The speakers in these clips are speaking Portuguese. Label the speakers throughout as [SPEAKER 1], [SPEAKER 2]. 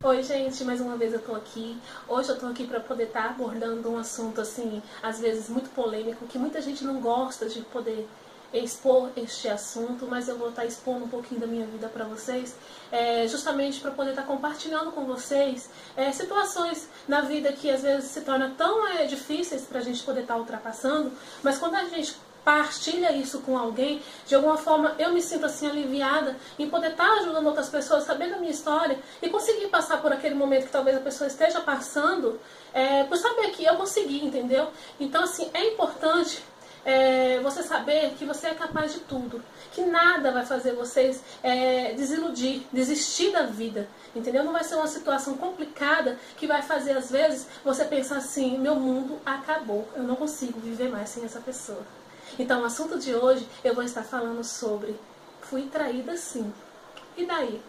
[SPEAKER 1] Oi gente, mais uma vez eu tô aqui. Hoje eu tô aqui pra poder estar abordando um assunto assim, às vezes muito polêmico, que muita gente não gosta de poder expor este assunto, mas eu vou estar expondo um pouquinho da minha vida pra vocês, justamente para poder estar compartilhando com vocês situações na vida que às vezes se tornam tão difíceis pra gente poder estar ultrapassando, mas quando a gente partilha isso com alguém, de alguma forma eu me sinto assim aliviada em poder estar ajudando outras pessoas, sabendo a minha história e conseguir passar por aquele momento que talvez a pessoa esteja passando, por saber que eu consegui, entendeu? Então assim, é importante você saber que você é capaz de tudo, que nada vai fazer vocês desiludir, desistir da vida, entendeu? Não vai ser uma situação complicada que vai fazer às vezes você pensar assim, meu mundo acabou, eu não consigo viver mais sem essa pessoa. Então, o assunto de hoje eu vou estar falando sobre fui traída sim. E daí?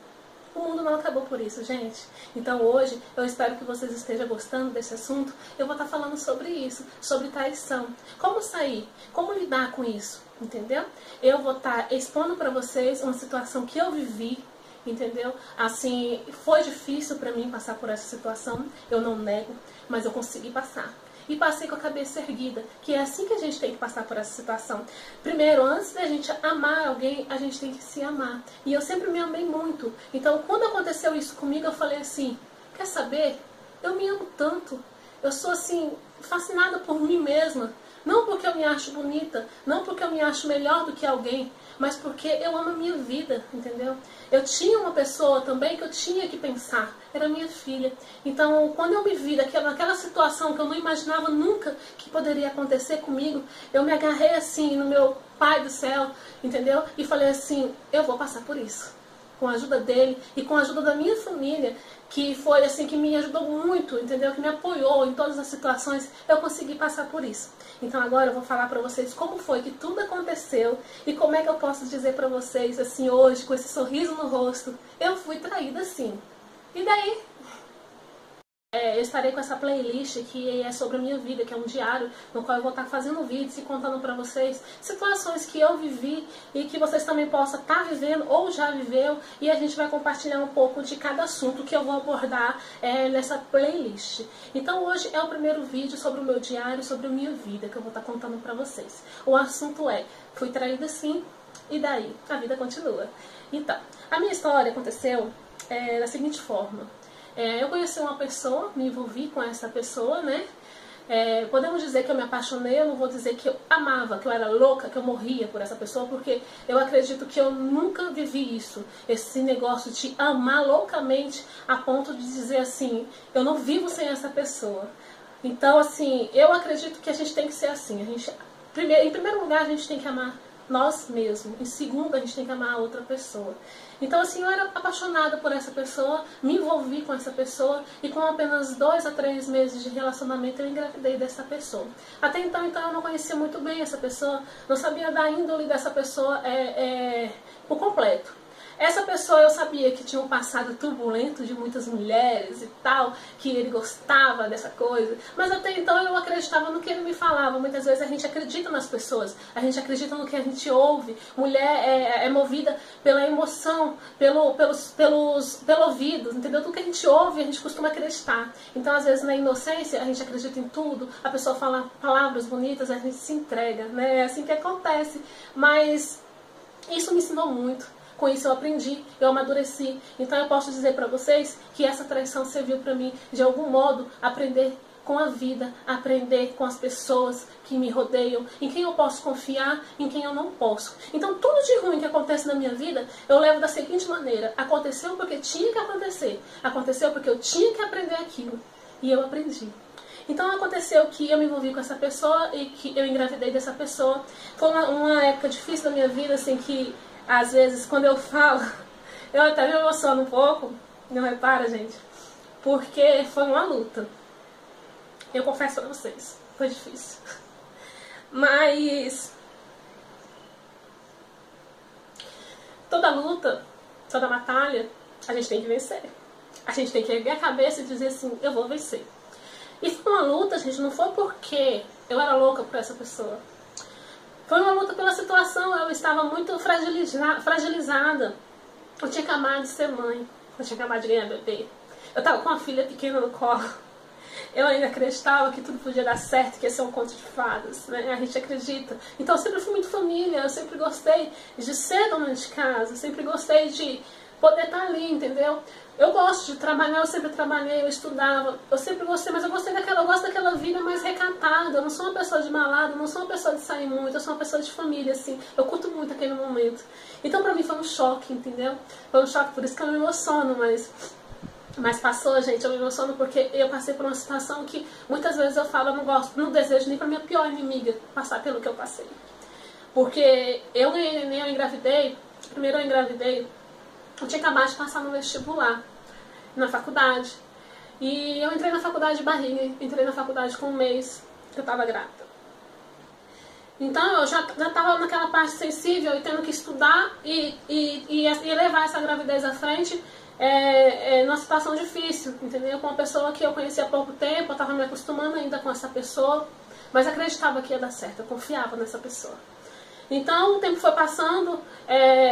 [SPEAKER 1] O mundo não acabou por isso, gente. Então hoje eu espero que vocês estejam gostando desse assunto. Eu vou estar falando sobre isso, sobre traição. Como sair? Como lidar com isso? Entendeu? Eu vou estar expondo para vocês uma situação que eu vivi. Entendeu? Assim, foi difícil para mim passar por essa situação. Eu não nego, mas eu consegui passar. E passei com a cabeça erguida, que é assim que a gente tem que passar por essa situação. Primeiro, antes da gente amar alguém, a gente tem que se amar. E eu sempre me amei muito. Então, quando aconteceu isso comigo, eu falei assim, quer saber? Eu me amo tanto. Eu sou assim, fascinada por mim mesma. Não porque eu me acho bonita, não porque eu me acho melhor do que alguém, mas porque eu amo a minha vida, entendeu? Eu tinha uma pessoa também que eu tinha que pensar, era minha filha. Então, quando eu me vi naquela situação que eu não imaginava nunca que poderia acontecer comigo, eu me agarrei assim no meu Pai do céu, entendeu? E falei assim, eu vou passar por isso. Com a ajuda dele e com a ajuda da minha família, que foi assim, que me ajudou muito, entendeu? Que me apoiou em todas as situações, eu consegui passar por isso. Então agora eu vou falar pra vocês como foi que tudo aconteceu e como é que eu posso dizer pra vocês, assim, hoje, com esse sorriso no rosto, eu fui traída sim. E daí? Eu estarei com essa playlist que é sobre a minha vida, que é um diário, no qual eu vou estar fazendo vídeos e contando pra vocês situações que eu vivi e que vocês também possam estar vivendo ou já viveu, e a gente vai compartilhar um pouco de cada assunto que eu vou abordar nessa playlist. Então hoje é o primeiro vídeo sobre o meu diário, sobre a minha vida, que eu vou estar contando pra vocês. O assunto é, fui traída sim, e daí? A vida continua. Então, a minha história aconteceu da seguinte forma. Eu conheci uma pessoa, me envolvi com essa pessoa, né? Podemos dizer que eu me apaixonei, eu não vou dizer que eu amava, que eu era louca, que eu morria por essa pessoa, porque eu acredito que eu nunca vivi isso. Esse negócio de amar loucamente a ponto de dizer assim, eu não vivo sem essa pessoa. Então, assim, eu acredito que a gente tem que ser assim. Em primeiro lugar, a gente tem que amar nós mesmos. Em segundo, a gente tem que amar a outra pessoa. Então assim, eu era apaixonada por essa pessoa, me envolvi com essa pessoa e com apenas 2 a 3 meses de relacionamento eu engravidei dessa pessoa. Até então eu não conhecia muito bem essa pessoa, não sabia da índole dessa pessoa por completo. Essa pessoa eu sabia que tinha um passado turbulento de muitas mulheres e tal, que ele gostava dessa coisa, mas até então eu acreditava no que ele me falava. Muitas vezes a gente acredita nas pessoas, a gente acredita no que a gente ouve. Mulher é movida pela emoção, pelo ouvido, entendeu? Tudo que a gente ouve a gente costuma acreditar. Então às vezes na inocência a gente acredita em tudo, a pessoa fala palavras bonitas, a gente se entrega, né? É assim que acontece, mas isso me ensinou muito. Com isso eu aprendi, eu amadureci. Então eu posso dizer para vocês que essa traição serviu para mim, de algum modo, aprender com a vida, aprender com as pessoas que me rodeiam, em quem eu posso confiar, em quem eu não posso. Então tudo de ruim que acontece na minha vida, eu levo da seguinte maneira: aconteceu porque tinha que acontecer, aconteceu porque eu tinha que aprender aquilo, e eu aprendi. Então aconteceu que eu me envolvi com essa pessoa e que eu engravidei dessa pessoa. Foi uma época difícil da minha vida, assim, que às vezes, quando eu falo, eu até me emociono um pouco, não repara, gente, porque foi uma luta. Eu confesso pra vocês, foi difícil. Mas toda luta, toda batalha, a gente tem que vencer. A gente tem que erguer a cabeça e dizer assim, eu vou vencer. E foi uma luta, gente, não foi porque eu era louca por essa pessoa. Foi uma luta pela situação, eu estava muito fragilizada. Eu tinha acabado de ser mãe, eu tinha acabado de ganhar bebê. eu tava com uma filha pequena no colo. Eu ainda acreditava que tudo podia dar certo, que ia ser um conto de fadas, né? A gente acredita. Então eu sempre fui muito família, eu sempre gostei de ser dona de casa, eu sempre gostei de poder estar ali, entendeu? Eu gosto de trabalhar, eu sempre trabalhei, eu estudava, eu sempre gostei, mas eu gosto daquela vida mais recatada. Eu não sou uma pessoa de balada, eu não sou uma pessoa de sair muito, eu sou uma pessoa de família, assim. Eu curto muito aquele momento. Então pra mim foi um choque, entendeu? Foi um choque, por isso que eu me emociono, mas passou, gente, eu me emociono porque eu passei por uma situação que muitas vezes eu falo, eu não gosto, não desejo nem pra minha pior inimiga passar pelo que eu passei. Porque eu ganhei neném, eu engravidei, primeiro eu engravidei, eu tinha acabado de passar no vestibular, na faculdade. E eu entrei na faculdade de barriga, entrei na faculdade com um mês que eu tava grávida. Então eu já tava naquela parte sensível e tendo que estudar e levar essa gravidez à frente numa situação difícil, entendeu? Com uma pessoa que eu conhecia há pouco tempo, eu tava me acostumando ainda com essa pessoa, mas acreditava que ia dar certo, eu confiava nessa pessoa. Então o tempo foi passando,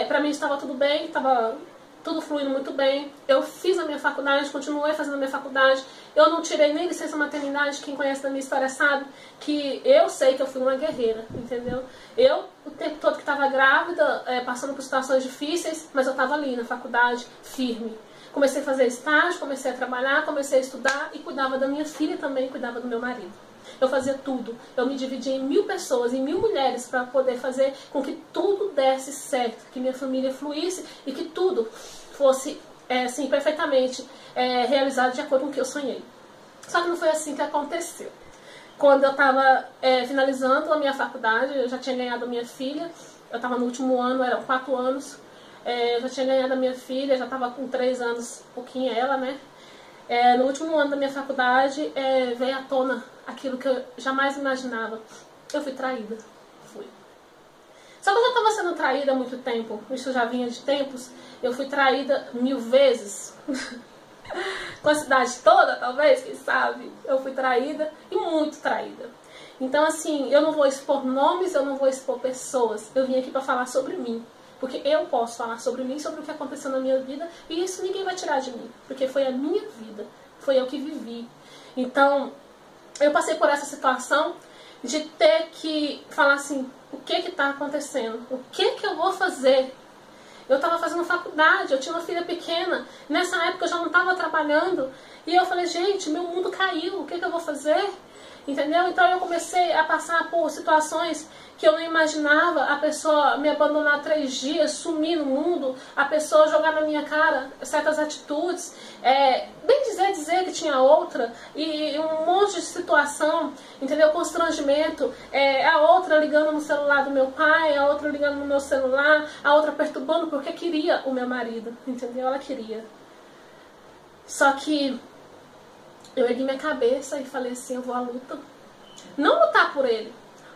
[SPEAKER 1] pra mim estava tudo bem, estava tudo fluindo muito bem. Eu fiz a minha faculdade, continuei fazendo a minha faculdade. Eu não tirei nem licença maternidade. Quem conhece da minha história sabe que eu sei que eu fui uma guerreira, entendeu? Eu, o tempo todo que estava grávida, passando por situações difíceis, mas eu estava ali na faculdade, firme. Comecei a fazer estágio, comecei a trabalhar, comecei a estudar e cuidava da minha filha também, cuidava do meu marido. Eu fazia tudo. Eu me dividia em 1000 pessoas, em 1000 mulheres, para poder fazer com que tudo desse certo, que minha família fluísse e que tudo fosse assim, perfeitamente realizado de acordo com o que eu sonhei. Só que não foi assim que aconteceu. Quando eu estava finalizando a minha faculdade, eu já tinha ganhado a minha filha, eu estava no último ano, eram 4 anos, eu já tinha ganhado a minha filha, já estava com 3 anos, pouquinho ela, né? No último ano da minha faculdade, veio à tona aquilo que eu jamais imaginava. Eu fui traída. Fui. Só que eu já estava sendo traída há muito tempo. Isso já vinha de tempos. Eu fui traída 1000 vezes. Com a cidade toda, talvez, quem sabe. Eu fui traída e muito traída. Então, assim, eu não vou expor nomes, eu não vou expor pessoas. Eu vim aqui para falar sobre mim. Porque eu posso falar sobre mim, sobre o que aconteceu na minha vida, e isso ninguém vai tirar de mim, porque foi a minha vida, foi eu que vivi. Então, eu passei por essa situação de ter que falar assim, o que está acontecendo? O que eu vou fazer? Eu estava fazendo faculdade, eu tinha uma filha pequena, nessa época eu já não estava trabalhando, e eu falei, gente, meu mundo caiu, o que eu vou fazer? Entendeu? Então eu comecei a passar por situações que eu não imaginava, a pessoa me abandonar 3 dias, sumir no mundo, a pessoa jogar na minha cara certas atitudes, bem dizer que tinha outra, e um monte de situação, entendeu? Constrangimento, a outra ligando no celular do meu pai, a outra ligando no meu celular, a outra perturbando porque queria o meu marido, entendeu? Ela queria. Só que eu ergui minha cabeça e falei assim, eu vou à luta. Não lutar por ele.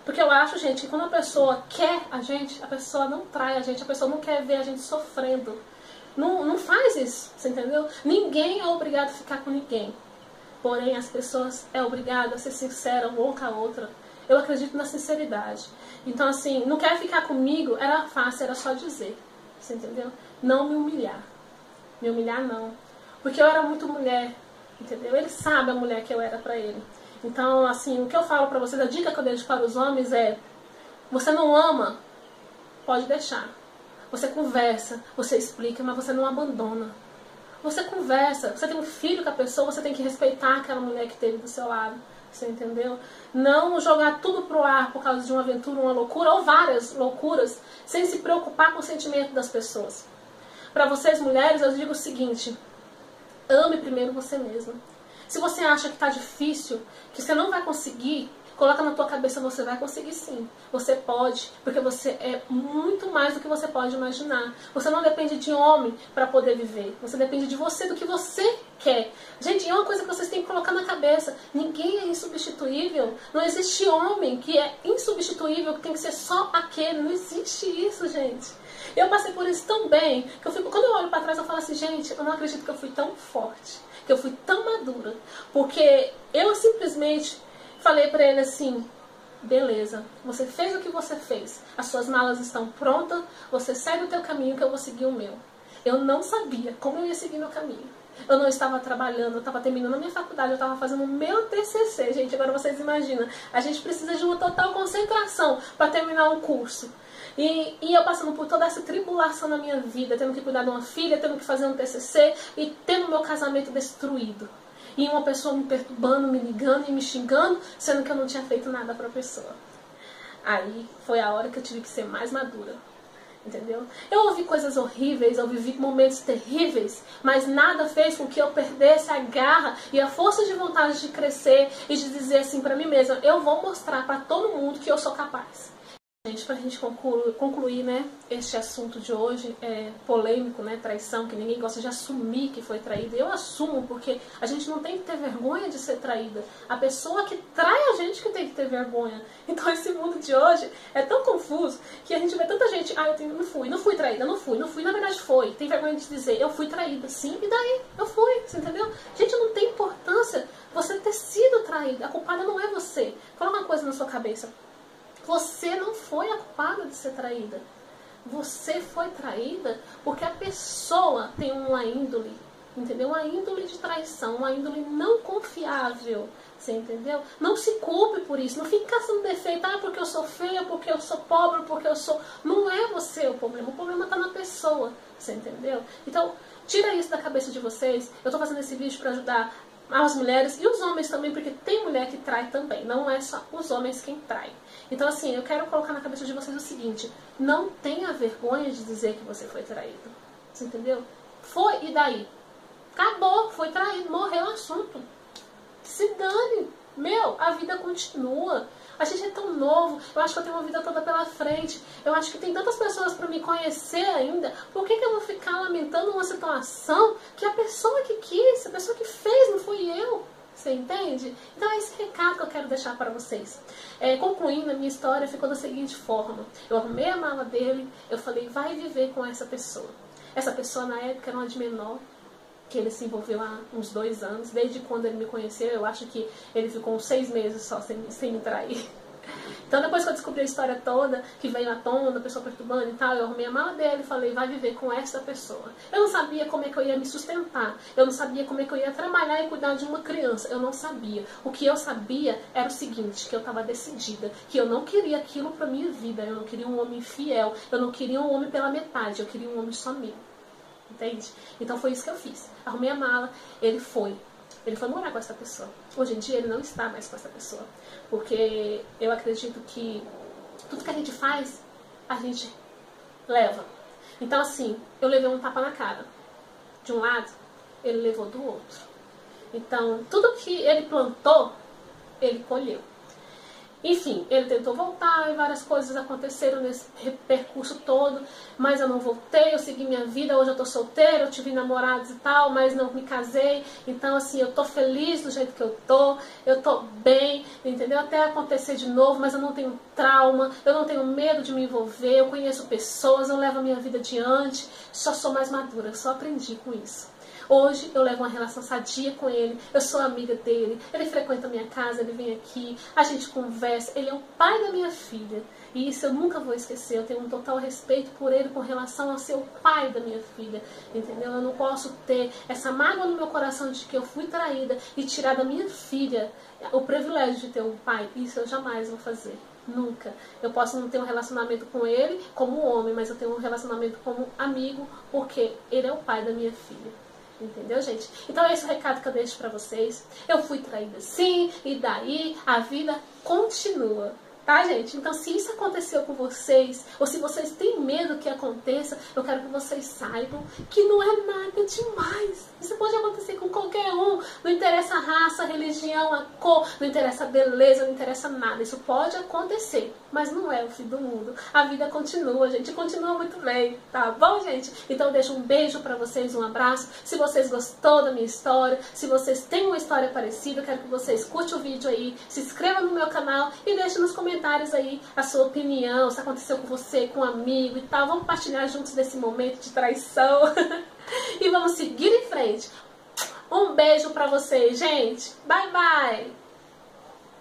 [SPEAKER 1] Porque eu acho, gente, que quando a pessoa quer a gente, a pessoa não trai a gente, a pessoa não quer ver a gente sofrendo. Não faz isso, você entendeu? Ninguém é obrigado a ficar com ninguém. Porém, as pessoas é obrigado a ser sincera uma com a outra. Eu acredito na sinceridade. Então, assim, não quer ficar comigo, era fácil, era só dizer. Você entendeu? Não me humilhar. Me humilhar, não. Porque eu era muito mulher. Entendeu? Ele sabe a mulher que eu era pra ele. Então, assim, o que eu falo pra vocês, a dica que eu deixo para os homens é: você não ama, pode deixar. Você conversa, você explica, mas você não abandona. Você conversa, você tem um filho com a pessoa, você tem que respeitar aquela mulher que teve do seu lado. Você entendeu? Não jogar tudo pro ar por causa de uma aventura, uma loucura, ou várias loucuras, sem se preocupar com o sentimento das pessoas. Pra vocês mulheres, eu digo o seguinte: ame primeiro você mesma. Se você acha que está difícil, que você não vai conseguir, coloca na tua cabeça, você vai conseguir sim. Você pode, porque você é muito mais do que você pode imaginar. Você não depende de homem para poder viver. Você depende de você, do que você quer. Gente, é uma coisa que vocês têm que colocar na cabeça. Ninguém é insubstituível. Não existe homem que é insubstituível, que tem que ser só aquele. Não existe isso, gente. Eu passei por isso tão bem, que quando eu olho para trás eu falo assim, gente, eu não acredito que eu fui tão forte, que eu fui tão madura, porque eu simplesmente falei para ele assim, beleza, você fez o que você fez, as suas malas estão prontas, você segue o teu caminho que eu vou seguir o meu. Eu não sabia como eu ia seguir meu caminho. eu não estava trabalhando, eu estava terminando a minha faculdade, eu estava fazendo o meu TCC, gente. Agora vocês imaginam, a gente precisa de uma total concentração para terminar um curso. E eu passando por toda essa tribulação na minha vida, tendo que cuidar de uma filha, tendo que fazer um TCC e tendo meu casamento destruído. E uma pessoa me perturbando, me ligando e me xingando, sendo que eu não tinha feito nada para a pessoa. Aí foi a hora que eu tive que ser mais madura. Entendeu? Eu ouvi coisas horríveis, eu vivi momentos terríveis, mas nada fez com que eu perdesse a garra e a força de vontade de crescer e de dizer assim pra mim mesma, eu vou mostrar pra todo mundo que eu sou capaz. Gente, pra gente concluir, né, este assunto de hoje, polêmico, né, traição, que ninguém gosta de assumir que foi traída. Eu assumo porque a gente não tem que ter vergonha de ser traída. A pessoa que trai a gente que tem que ter vergonha. Então esse mundo de hoje é tão confuso que a gente vê tanta gente, não fui traída, não fui, na verdade foi. Tem vergonha de dizer, eu fui traída, sim, e daí? Eu fui, você entendeu? Gente, não tem importância você ter sido traída. A culpada não é você. Coloca uma coisa na sua cabeça. Você não foi a culpada de ser traída. Você foi traída porque a pessoa tem uma índole, entendeu? Uma índole de traição, uma índole não confiável, você entendeu? Não se culpe por isso, não fique caçando defeito, porque eu sou feia, porque eu sou pobre, porque eu sou... Não é você o problema está na pessoa, você entendeu? Então, tira isso da cabeça de vocês. Eu estou fazendo esse vídeo para ajudar as mulheres e os homens também, porque tem mulher que trai também, não é só os homens quem traem. Então assim, eu quero colocar na cabeça de vocês o seguinte, não tenha vergonha de dizer que você foi traído, você entendeu? Foi, e daí? Acabou, foi traído, morreu o assunto. Se dane, a vida continua. A gente é tão novo, eu acho que eu tenho uma vida toda pela frente, eu acho que tem tantas pessoas para me conhecer ainda, por que eu vou ficar lamentando uma situação que a pessoa que quis, a pessoa que fez, não fui eu? Você entende? Então é esse recado que eu quero deixar para vocês. Concluindo, a minha história ficou da seguinte forma. Eu arrumei a mala dele, eu falei, vai viver com essa pessoa. Essa pessoa na época era uma de menor, que ele se envolveu há uns 2 anos. Desde quando ele me conheceu, eu acho que ele ficou uns 6 meses só sem me trair. Então depois que eu descobri a história toda, que veio à tona, a pessoa perturbando e tal, eu arrumei a mala dele e falei, vai viver com essa pessoa. Eu não sabia como é que eu ia me sustentar, eu não sabia como é que eu ia trabalhar e cuidar de uma criança, eu não sabia. O que eu sabia era o seguinte, que eu estava decidida, que eu não queria aquilo pra minha vida, eu não queria um homem fiel, eu não queria um homem pela metade, eu queria um homem só meu. Entende? Então foi isso que eu fiz. Arrumei a mala, ele foi morar com essa pessoa. Hoje em dia ele não está mais com essa pessoa. Porque eu acredito que tudo que a gente faz, a gente leva. Então assim, eu levei um tapa na cara. De um lado, ele levou do outro. Então, tudo que ele plantou, ele colheu. Enfim, ele tentou voltar e várias coisas aconteceram nesse percurso todo, mas eu não voltei, eu segui minha vida, hoje eu tô solteira, eu tive namorados e tal, mas não me casei, então assim, eu tô feliz do jeito que eu tô bem, entendeu? Até acontecer de novo, mas eu não tenho trauma, eu não tenho medo de me envolver, eu conheço pessoas, eu levo a minha vida adiante, só sou mais madura, só aprendi com isso. Hoje eu levo uma relação sadia com ele, eu sou amiga dele, ele frequenta a minha casa, ele vem aqui, a gente conversa, ele é o pai da minha filha. E isso eu nunca vou esquecer, eu tenho um total respeito por ele com relação a ser o pai da minha filha, entendeu? Eu não posso ter essa mágoa no meu coração de que eu fui traída e tirar da minha filha o privilégio de ter um pai. Isso eu jamais vou fazer. Nunca. Eu posso não ter um relacionamento com ele como homem, mas eu tenho um relacionamento como amigo, porque ele é o pai da minha filha. Entendeu, gente? Então é esse o recado que eu deixo pra vocês. Eu fui traída sim, e daí a vida continua. Tá, gente? Então, se isso aconteceu com vocês, ou se vocês têm medo que aconteça, eu quero que vocês saibam que não é nada demais. Isso pode acontecer com qualquer um. Não interessa a raça, a religião, a cor, não interessa a beleza, não interessa nada. Isso pode acontecer, mas não é o fim do mundo. A vida continua, gente. Continua muito bem, tá bom, gente? Então, eu deixo um beijo pra vocês, um abraço. Se vocês gostou da minha história, se vocês têm uma história parecida, eu quero que vocês curtam o vídeo aí, se inscrevam no meu canal e deixem nos comentários aí a sua opinião, se aconteceu com você, com um amigo e tal. Vamos partilhar juntos desse momento de traição e vamos seguir em frente. Um beijo pra vocês, gente. Bye, bye!